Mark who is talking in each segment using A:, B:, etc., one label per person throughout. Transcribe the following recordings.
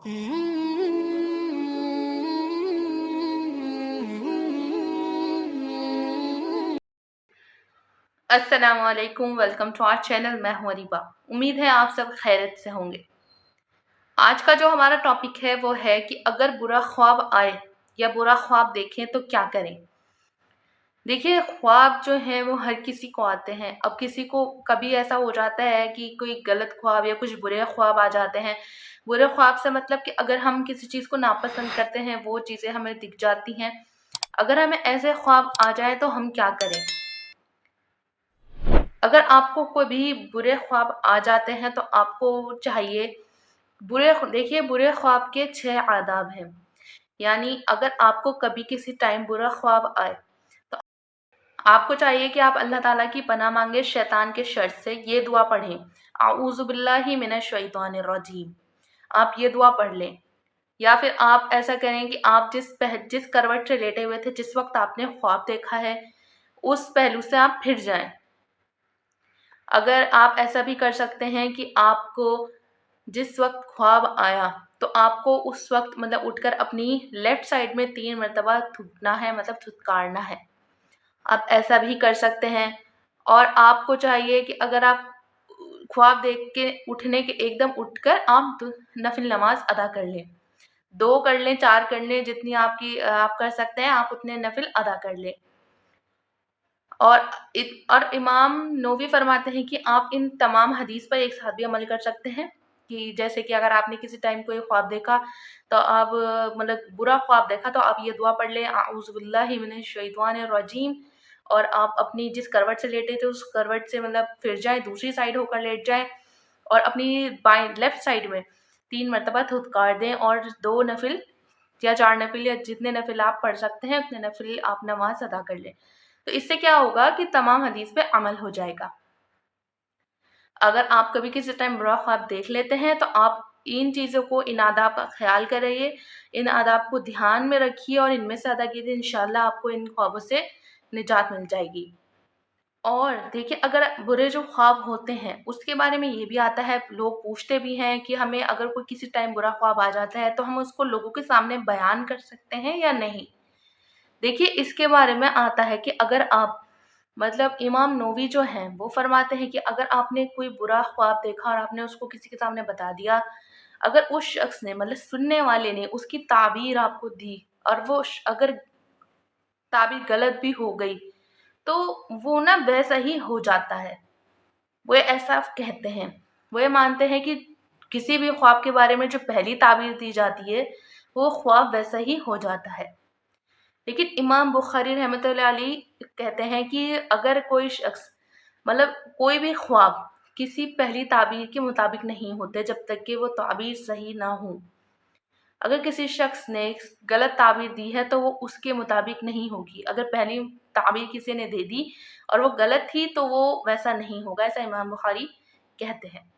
A: अस्सलाम वालेकुम, welcome to our channel. मैं हूं अरीबा। उम्मीद है आप सब खैरियत से होंगे। आज का जो हमारा टॉपिक है वो है कि अगर बुरा ख्वाब आए या बुरा ख्वाब देखें तो क्या करें। देखिए, ख्वाब जो हैं वो हर किसी को आते हैं। अब किसी को कभी ऐसा हो जाता है कि कोई गलत ख्वाब या कुछ बुरे ख्वाब आ जाते हैं। बुरे ख्वाब से मतलब कि अगर हम किसी चीज़ को नापसंद करते हैं वो चीज़ें हमें दिख जाती हैं। अगर हमें ऐसे ख्वाब आ जाए तो हम क्या करें। अगर आपको कोई भी बुरे ख्वाब आ जाते हैं तो आपको चाहिए, बुरे ख्वाब के 6 आदाब हैं। यानी अगर आपको कभी किसी टाइम बुरा ख्वाब आए तो आपको चाहिए कि आप अल्लाह ताला की पनाह मांगे शैतान के शर से। ये दुआ पढ़ें, आऊज़ु बिल्लाहि मिनश शैतानिर रजीम। आप ये दुआ पढ़ लें। या फिर आप ऐसा करें कि आप जिस करवट से लेटे हुए थे, जिस वक्त आपने ख्वाब देखा है, उस पहलू से आप फिर जाएं। अगर आप ऐसा भी कर सकते हैं कि आपको जिस वक़्त ख्वाब आया तो आपको उस वक़्त मतलब उठकर अपनी लेफ्ट साइड में 3 मरतबा थूकना है, मतलब थुतकारना है। आप ऐसा भी कर सकते हैं। और आपको चाहिए कि अगर आप ख्वाब देख के उठने के एकदम उठकर आप नफ़िल नमाज़ अदा कर लें। 2 कर लें, 4 कर लें, जितनी आप कर सकते हैं, आप उतने नफ़िल अदा कर लें। और इमाम नौवी फरमाते हैं कि आप इन तमाम हदीस पर एक साथ भी अमल कर सकते हैं। कि जैसे कि अगर आपने किसी टाइम कोई ख्वाब देखा तो आप मतलब बुरा ख्वाब देखा तो आप ये दुआ पढ़ लें, आऊज़ु बिल्लाहि मिनश शैतानिर रजीम। और आप अपनी जिस करवट से लेटे थे उस करवट से मतलब फिर जाएँ, दूसरी साइड होकर लेट जाएँ और अपनी बाएँ लेफ्ट साइड में 3 मरतबा थुतकार दें और 2 नफ़िल या 4 नफ़िल या जितने नफ़िल आप पढ़ सकते हैं उतने नफ़िल आप नमाज़ अदा कर लें। तो इससे क्या होगा कि तमाम हदीस पे अमल हो जाएगा। अगर आप कभी किसी टाइम बुरा ख्वाब देख लेते हैं तो आप इन चीज़ों को, इन आदाब का ख़्याल करिए, इन आदाब को ध्यान में रखिए और इनमें से अदा कीजिए। इंशाअल्लाह आपको इन ख्वाबों से निजात मिल जाएगी। और देखिए, अगर बुरे जो ख्वाब होते हैं उसके बारे में ये भी आता है, लोग पूछते भी हैं कि हमें अगर कोई किसी टाइम बुरा ख्वाब आ जाता है तो हम उसको लोगों के सामने बयान कर सकते हैं या नहीं। देखिए, इसके बारे में आता है कि अगर आप मतलब इमाम नौवी जो हैं वो फरमाते हैं कि अगर आपने कोई बुरा ख्वाब देखा और आपने उसको किसी के सामने बता दिया, अगर उस शख्स ने मतलब सुनने वाले ने उसकी ताबीर आपको दी और अगर ताबीर गलत भी हो गई तो वो ना वैसा ही हो जाता है। वो ऐसा कहते हैं, वो ये मानते हैं कि किसी भी ख्वाब के बारे में जो पहली ताबीर दी जाती है वो ख्वाब वैसा ही हो जाता है। लेकिन इमाम बुखारी रहमतुल्लाह अलैह कहते हैं कि अगर कोई शख्स मतलब कोई भी ख्वाब किसी पहली ताबीर के मुताबिक नहीं होते जब तक कि वो ताबीर सही ना हो। अगर किसी शख्स ने गलत ताबीर दी है तो वो उसके मुताबिक नहीं होगी। अगर पहली ताबीर किसी ने दे दी और वो गलत थी तो वो वैसा नहीं होगा, ऐसा इमाम बुखारी कहते हैं।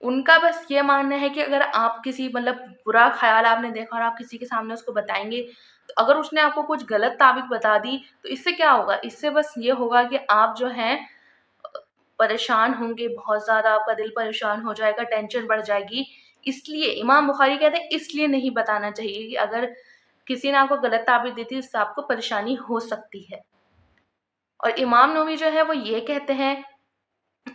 A: उनका बस ये मानना है कि अगर आप किसी मतलब बुरा ख़्याल आपने देखा और आप किसी के सामने उसको बताएँगे, तो अगर उसने आपको कुछ गलत ताबीर बता दी, तो इससे क्या होगा? इससे बस ये होगा कि आप जो हैं परेशान होंगे, बहुत ज़्यादा आपका दिल परेशान हो जाएगा, टेंशन बढ़ जाएगी। इसलिए इमाम बुखारी कहते हैं इसलिए नहीं बताना चाहिए कि अगर किसी ने आपको गलत ताबीर दी थी, उससे आपको परेशानी हो सकती है। और इमाम नववी जो है वो ये कहते हैं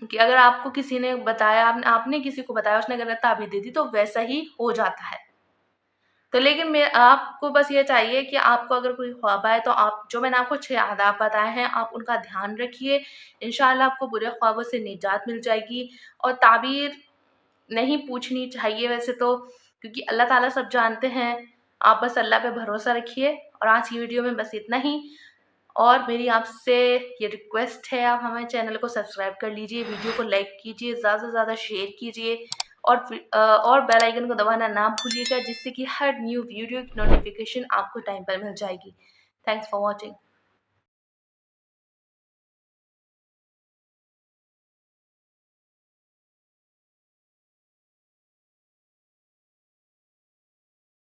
A: कि अगर आपको किसी ने बताया, आपने किसी को बताया, उसने गलत ताबीर दे दी तो वैसा ही हो जाता है। तो लेकिन मैं आपको बस ये चाहिए कि आपको अगर कोई ख्वाब आए तो आप जो मैंने आपको 6 आदाब बताए हैं आप उनका ध्यान रखिए। इंशाअल्लाह आपको बुरे ख्वाबों से निजात मिल जाएगी। और ताबीर नहीं पूछनी चाहिए वैसे तो, क्योंकि अल्लाह ताला सब जानते हैं। आप बस अल्लाह पे भरोसा रखिए। और आज की वीडियो में बस इतना ही। और मेरी आपसे ये रिक्वेस्ट है, आप हमारे चैनल को सब्सक्राइब कर लीजिए, वीडियो को लाइक कीजिए, ज़्यादा से ज़्यादा शेयर कीजिए और बेल आइकन को दबाना ना भूलिएगा, जिससे कि हर न्यू वीडियो की नोटिफिकेशन आपको टाइम पर मिल जाएगी। Thanks for watching.